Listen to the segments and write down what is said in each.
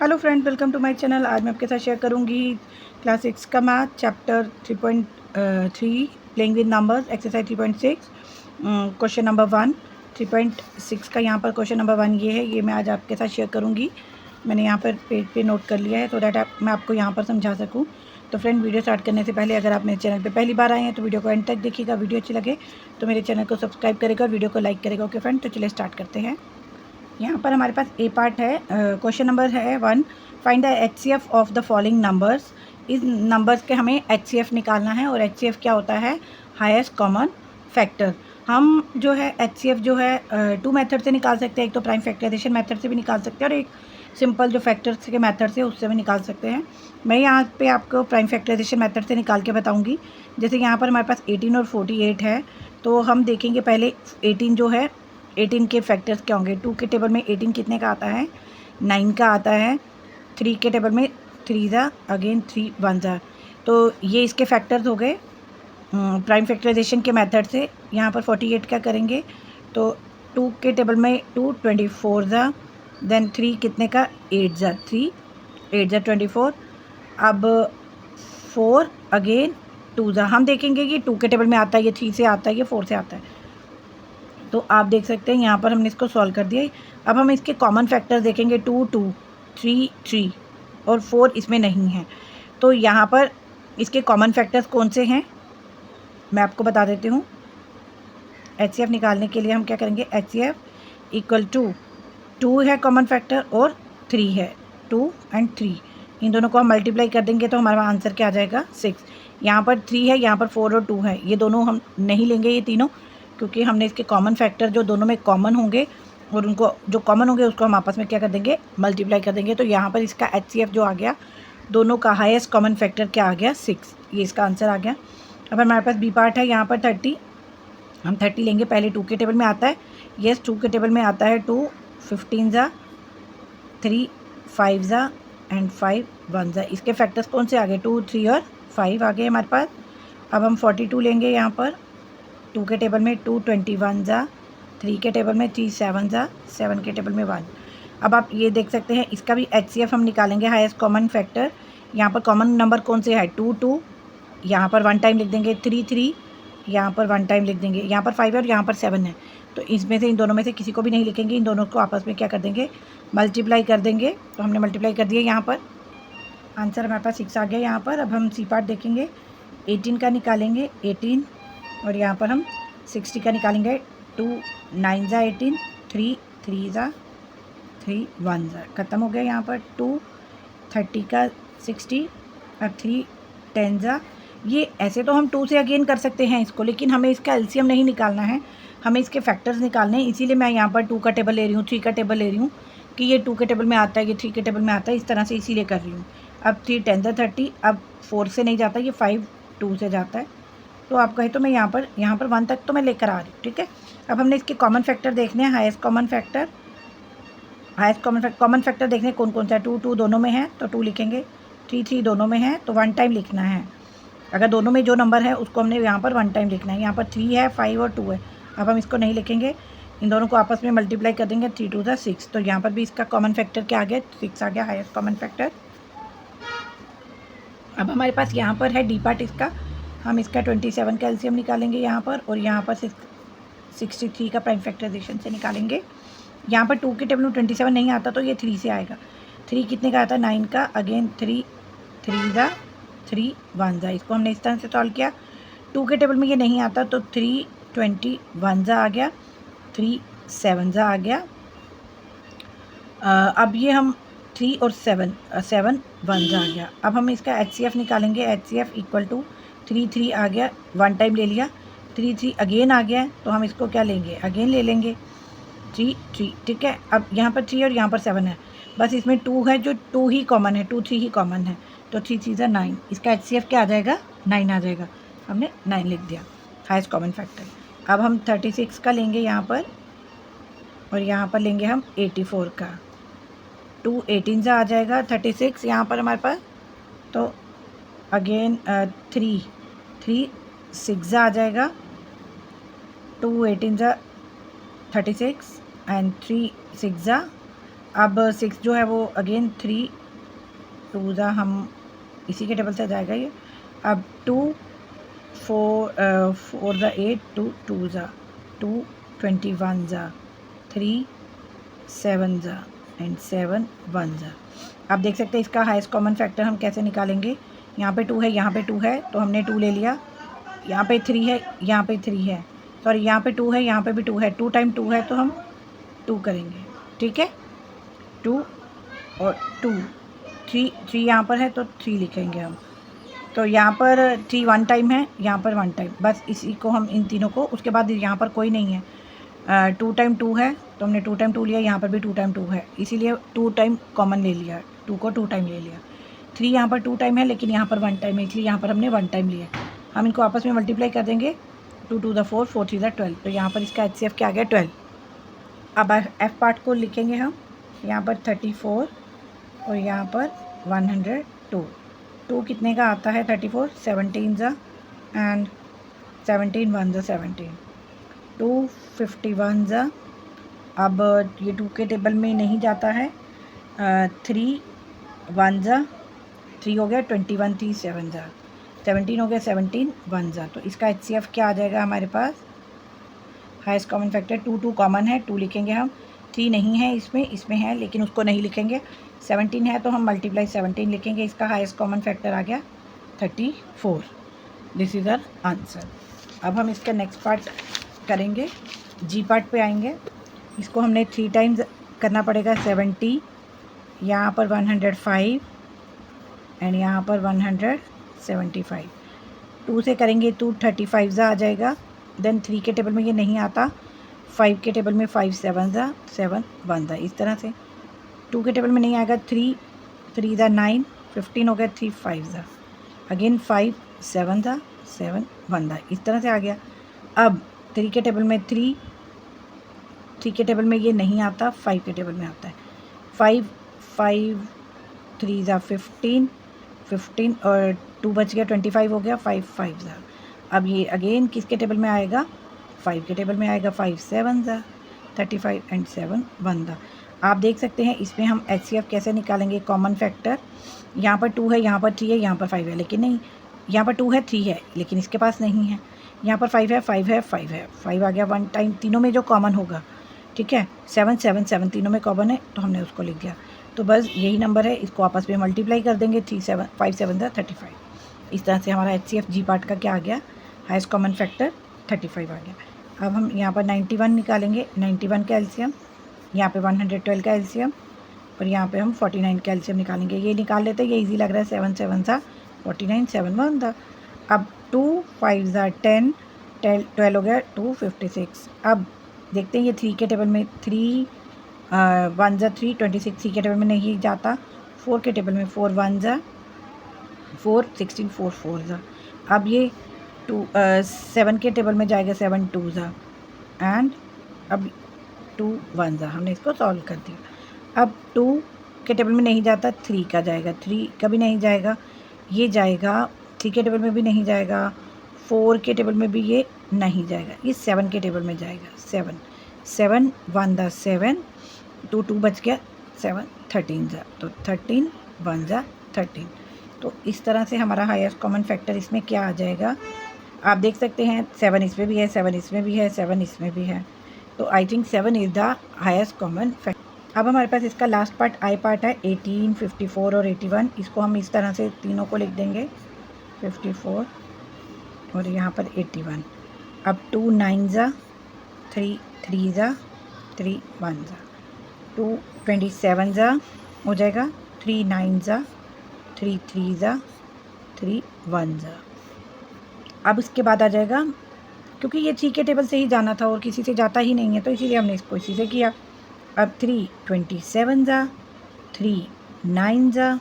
Hello friend, welcome to my channel. आज मैं आपके साथ शेयर करूंगी क्लास 6 का math chapter 3.3 playing with numbers exercise 3.6 question number 1। 3.6 का यहाँ पर क्वेश्चन नंबर 1 ये है, ये मैं आज आपके साथ शेयर करूंगी। मैंने यहाँ पर पेज पे नोट कर लिया है सो दैट मैं आपको यहाँ पर समझा सकूँ। तो फ्रेंड, वीडियो स्टार्ट करने से पहले अगर आप मेरे चैनल पे पहली बार आए हैं तो वीडियो को एंड तक देखिएगा। वीडियो अच्छी लगे तो मेरे चैनल को सब्सक्राइब करेगा और वीडियो को लाइक करेगा। ओके फ्रेंड, तो चलिए स्टार्ट करते हैं। यहाँ पर हमारे पास ए पार्ट है। क्वेश्चन नंबर है 1, find the HCF of the following numbers. इस नंबर्स के हमें HCF निकालना है और HCF क्या होता है? Highest common factor. हम जो है HCF जो है 2 मेथड से निकाल सकते हैं। एक तो प्राइम फैक्टराइजेशन मेथड से भी निकाल सकते हैं और एक सिंपल जो फैक्टर्स के मेथड से उससे भी निकाल सकते हैं। मैं यहाँ पे आपको प्राइम फैक्टराइजेशन मेथड से निकाल के बताऊँगी। जैसे यहाँ पर हमारे पास 18 और 48 है, तो हम देखेंगे पहले 18 जो है 18 के फैक्टर्स क्या होंगे। 2 के टेबल में 18 कितने का आता है? 9 का आता है। 3 के टेबल में 3 ज़ा अगेन 3 1 ज़ा। तो ये इसके फैक्टर्स हो गए प्राइम फैक्टराइजेशन के मेथड से। यहाँ पर 48 क्या करेंगे तो 2 के टेबल में 2 24 ज़ा, देन 3 कितने का 8 ज़ा 3 8 ज़ा 24। अब 4 अगेन 2 ज़ा। हम देखेंगे कि 2 के टेबल में आता है, ये 3 से आता है, ये 4 से आता है। तो आप देख सकते हैं यहाँ पर हमने इसको सॉल्व कर दिया। अब हम इसके कॉमन फैक्टर देखेंगे। 2 2 3 3 और 4 इसमें नहीं है। तो यहाँ पर इसके कॉमन फैक्टर्स कौन से हैं मैं आपको बता देती हूँ। HCF निकालने के लिए हम क्या करेंगे? HCF इक्वल टू 2 है कॉमन फैक्टर और 3 है। 2 एंड 3 इन दोनों को हम मल्टीप्लाई कर देंगे तो हमारा आंसर क्या आ जाएगा? 6। यहाँ पर 3 है, यहाँ पर 4 और 2 है, ये दोनों हम नहीं लेंगे ये तीनों, क्योंकि हमने इसके कॉमन फैक्टर जो दोनों में कॉमन होंगे और उनको जो कॉमन होंगे उसको हम आपस में क्या कर देंगे? मल्टीप्लाई कर देंगे। तो यहाँ पर इसका HCF जो आ गया, दोनों का हाईएस्ट कॉमन फैक्टर क्या आ गया? 6। ये इसका आंसर आ गया। अब हमारे पास बी पार्ट है। यहाँ पर 30, हम 30 लेंगे। पहले 2 के टेबल में आता है, येस 2 के टेबल में आता है 2 15 ज़ा 3 5 ज़ा एंड 5 1 ज़ा। इसके फैक्टर्स कौन से आ गए? 2 3 और 5 आ गए हमारे पास। अब हम 42 लेंगे। यहाँ पर 2 के टेबल में 2 21 ज़ा, 3 के टेबल में 3 7 ज़ा, 7 के टेबल में 1। अब आप ये देख सकते हैं इसका भी HCF हम निकालेंगे, हाईएस्ट कॉमन फैक्टर। यहाँ पर कॉमन नंबर कौन से है? 2 2, यहाँ पर 1 टाइम लिख देंगे। 3 3, यहाँ पर 1 टाइम लिख देंगे। यहाँ पर 5 है और यहाँ पर 7 है, तो इसमें से इन दोनों में से किसी को भी नहीं लिखेंगे। इन दोनों को आपस में क्या कर देंगे? मल्टीप्लाई कर देंगे। तो हमने मल्टीप्लाई कर दिया। यहाँ पर आंसर हमारे पास 6 आ गया। यहाँ पर अब हम सी पार्ट देखेंगे। 18 का निकालेंगे 18 और यहाँ पर हम 60 का निकालेंगे। 2 9 ज़ा 18, 3 3 ज़ा 3 1 ज़ा। ख़त्म हो गया। यहाँ पर 2 30 का 60 और 3 10 ज़ा। ये ऐसे तो हम 2 से अगेन कर सकते हैं इसको, लेकिन हमें इसका LCM नहीं निकालना है, हमें इसके फैक्टर्स निकालने हैं। इसीलिए मैं यहाँ पर 2 का टेबल ले रही हूँ, 3 का टेबल ले रही हूँ कि ये 2 के टेबल में आता है, ये 3 के टेबल में आता है, इस तरह से इसीलिए कर रही हूँ। अब 3 10 ज़ा 30, अब 4 से नहीं जाता, ये 5 2 से जाता है। तो आप कहें तो मैं यहाँ पर 1 तक तो मैं लेकर आ रही हूँ, ठीक है। अब हमने इसके कॉमन फैक्टर देखने हैं। Highest common factor common factor देखने कौन कौन सा है? 2 2 दोनों में है तो 2 लिखेंगे। 3 3 दोनों में है तो 1 टाइम लिखना है। अगर दोनों में जो नंबर है उसको हमने यहाँ पर 1 टाइम लिखना है। यहाँ पर 3 है, 5 और 2 है। अब हम इसको नहीं लिखेंगे, इन दोनों को आपस में मल्टीप्लाई कर देंगे। 3 2 ज़ा 6। तो यहाँ पर भी इसका कॉमन फैक्टर क्या आ गया? 6 आ गया, हाईएस्ट कॉमन फैक्टर। अब हमारे पास यहाँ पर है डी पार्ट इसका। हम इसका 27 का LCM निकालेंगे यहाँ पर, और यहाँ पर 63 का प्राइम फैक्टराइजेशन से निकालेंगे। यहाँ पर 2 के टेबल में 27 नहीं आता तो ये 3 से आएगा। 3 कितने का आता है? 9 का, अगेन 3 3 ज़ा 3 1 ज़ा। इसको हमने इस तरह से सॉल्व किया। 2 के टेबल में ये नहीं आता तो 3 21 ज़ा आ गया, 3 7 ज़ा आ गया। अब ये हम 3 और 7 7 1 ज़ा आ गया। अब हम इसका HCF निकालेंगे। HCF इक्वल टू 3 3 आ गया, 1 टाइम ले लिया। 3 3 अगेन आ गया तो हम इसको क्या लेंगे? अगेन ले लेंगे 3 3, ठीक है। अब यहाँ पर 3 और यहाँ पर 7 है, बस इसमें 2 है जो 2 ही कॉमन है, 2 3 ही कॉमन है, तो 3 3 ज़ा 9। इसका HCF क्या आ जाएगा? 9 आ जाएगा। हमने 9 लिख दिया, हाईएस्ट कॉमन फैक्टर। अब हम 36 का लेंगे यहाँ पर, और यहाँ पर लेंगे हम 84 का। 2 18 ज़ा आ जाएगा, 36 यहाँ पर हमारे पास, तो अगेन 3 3 6 ज़ा आ जाएगा। 2 18 ज़ा 36 एंड 3 6 ज़ा। अब 6 जो है वो अगेन 3 2 ज़ा, हम इसी के टेबल से जाएगा ये। अब 2 4 ज़ा 8, 2 2 ज़ा 2 21 ज़ा 3 7 ज़ा एंड 7 1 ज़ा। आप देख सकते हैं इसका हाईएस्ट कॉमन फैक्टर हम कैसे निकालेंगे। यहाँ पे 2 है, यहाँ पे 2 है, तो हमने 2 ले लिया। यहाँ पे 3 है, यहाँ पे 3 है, सॉरी यहाँ पे 2 है, यहाँ पे भी 2 है। 2 टाइम 2 है तो हम 2 करेंगे, ठीक है। 2 और 2 3 यहाँ पर है तो 3 लिखेंगे हम। तो यहाँ पर 3 1 टाइम है, यहाँ पर 1 टाइम, बस इसी को हम इन तीनों को, उसके बाद यहाँ पर कोई नहीं है। 2 टाइम 2 है तो हमने 2 टाइम 2 लिया, यहाँ पर भी 2 टाइम 2 है, इसीलिए 2 टाइम कॉमन ले लिया, 2 को 2 टाइम ले लिया। 3 यहाँ पर 2 टाइम है लेकिन यहाँ पर 1 टाइम है, इसलिए यहाँ पर हमने 1 टाइम लिया। हम इनको आपस में मल्टीप्लाई कर देंगे, 2 2 ज़ा 4 4 3 ज़ा 12, तो यहाँ पर इसका HCF क्या आ गया 12। अब F पार्ट को लिखेंगे हम, यहाँ पर 34 और यहाँ पर 102। 2 कितने का आता है 34, 17 ज़ा एंड 17 1 ज़ा 17, 2 51 ज़ा। अब ये 2 के टेबल में नहीं जाता है। 3 1 ज़ा 3 हो गया, 21 3 7 ज़ा 17 हो गया, 17 1 ज़ा। तो इसका HCF क्या आ जाएगा हमारे पास, हाईएस्ट कॉमन फैक्टर 2 2 कॉमन है, 2 लिखेंगे हम। 3 नहीं है इसमें है लेकिन उसको नहीं लिखेंगे। 17 है तो हम मल्टीप्लाई 17 लिखेंगे। इसका हाईएस्ट कॉमन फैक्टर आ गया 34। This is our answer. अब हम इसका नेक्स्ट पार्ट करेंगे, जी पार्ट पे आएंगे। इसको हमने 3 टाइम्स करना पड़ेगा। 70, यहाँ पर 105 एंड यहाँ पर 175। 2 से करेंगे तो 35 ज़ा आ जाएगा। देन 3 के टेबल में ये नहीं आता, 5 के टेबल में 5 7 ज़ा 7 1 ज़ा, इस तरह से। 2 के टेबल में नहीं आएगा, 3 3 ज़ा 9 15 हो गया, 3 5 ज़ा अगेन 5 7 ज़ा 7 1 ज़ा, इस तरह से आ गया। अब 3 के टेबल में 3 के टेबल में ये नहीं आता, 5 के टेबल में आता है। 5 5 3 ज़ा 15 15 और 2 बच गया, 25 हो गया, 5 5 ज़ा। अब ये अगेन किसके टेबल में आएगा, 5 के टेबल में आएगा। 5 7 ज़ा 35 एंड 7 1 ज़ा। आप देख सकते हैं इसमें हम HCF कैसे निकालेंगे, कॉमन फैक्टर। यहाँ पर 2 है, यहाँ पर 3 है, यहाँ पर 5 है, लेकिन नहीं, यहाँ पर 2 है 3 है लेकिन इसके पास नहीं है। यहाँ पर 5 है 5 है 5 है, 5 आ गया 1 टाइम, तीनों में जो कॉमन होगा, ठीक है। 7 7 7 तीनों में कॉमन है तो हमने उसको लिख दिया। तो बस यही नंबर है, इसको आपस में मल्टीप्लाई कर देंगे। 3 7 5 7 ज़ा 35। इस तरह से हमारा HCF जी पार्ट का क्या आ गया, हाईएस्ट कॉमन फैक्टर 35 आ गया। अब हम यहाँ पर 91 निकालेंगे, 91 का एलसीएम, यहाँ पे 112 का एलसीएम और यहाँ पे हम 49 का एलसीएम निकालेंगे। ये निकाल लेते हैं, ये इजी लग रहा है। 7 7 ज़ा 49 7 1 ज़ा। अब 2 5 ज़ा 10 12 हो गया, 256। अब देखते हैं ये 3 के टेबल में 3 1 ज़ा 3 26, 3 के टेबल में नहीं जाता। 4 के टेबल में 4 1 ज़ा 4 16 4 4 ज़ा। अब ये 7 के टेबल में जाएगा, 7 2 ज़ा एंड अब 2 1 ज़ा। हमने इसको सॉल्व कर दिया। अब 2 के टेबल में नहीं जाता, 3 का जाएगा, 3 का भी नहीं जाएगा, ये जाएगा। 3 के टेबल में भी नहीं जाएगा, 4 के टेबल में भी ये नहीं जाएगा, ये 7 के टेबल में जाएगा। 7 7 1 ज़ा 7 2 2 बच गया, 7 13 ज़ा, तो 13 1 ज़ा 13। तो इस तरह से हमारा हाईएस्ट कॉमन फैक्टर इसमें क्या आ जाएगा, आप देख सकते हैं। 7 इसमें भी है, 7 इसमें भी है, 7 इसमें भी है, तो I think 7 is the highest common factor. अब हमारे पास इसका लास्ट पार्ट आई पार्ट है, 18 54 और 81। इसको हम इस तरह से तीनों को लिख देंगे, 54 और यहाँ पर 81। अब 2 9 ज़ा 3 3 ज़ा 3 1 ज़ा, 2 27 ज़ा हो जाएगा, 3 9 ज़ा 3 3 ज़ा 3 1 ज़ा। अब इसके बाद आ जाएगा, क्योंकि ये 3 के टेबल से ही जाना था और किसी से जाता ही नहीं है, तो इसीलिए हमने इसको इसी से किया। अब 3 27 ज़ा 3 9 ज़ा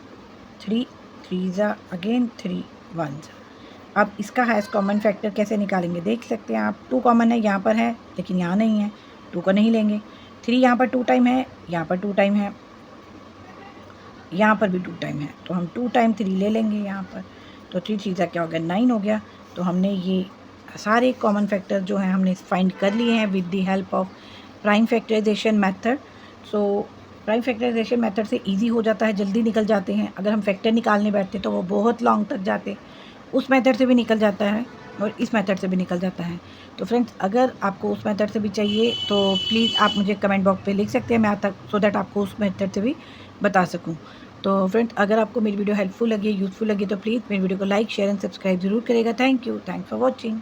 3 3 ज़ा अगेन 3 1 ज़ा। अब इसका हाईएस्ट कॉमन फैक्टर कैसे निकालेंगे, देख सकते हैं आप। 2 कॉमन है, यहाँ पर है लेकिन यहाँ नहीं है, 2 को नहीं लेंगे। 3 यहाँ पर 2 टाइम है, यहाँ पर 2 टाइम है, यहाँ पर भी 2 टाइम है, तो हम 2 टाइम 3 ले लेंगे यहाँ पर। तो 3 3 ज़ा क्या हो गया, 9 हो गया। तो हमने ये सारे कॉमन फैक्टर जो हैं हमने फाइंड कर लिए हैं with the help of prime factorization method. So prime factorization method से इजी हो जाता है, जल्दी निकल जाते हैं। अगर हम फैक्टर निकालने बैठते तो वो बहुत लॉन्ग तक जाते, उस मेथड से भी निकल जाता है और इस मेथड से भी निकल जाता है। तो फ्रेंड्स, अगर आपको उस मेथड से भी चाहिए तो प्लीज़ आप मुझे कमेंट बॉक्स पे लिख सकते हैं, मैं तक सो दैट आपको उस मेथड से भी बता सकूँ। तो फ्रेंड्स, अगर आपको मेरी वीडियो हेल्पफुल लगी, यूज़फुल लगी तो प्लीज़ मेरी वीडियो को लाइक, शेयर एंड सब्सक्राइब ज़रूर करेगा। Thank you, thanks for watching.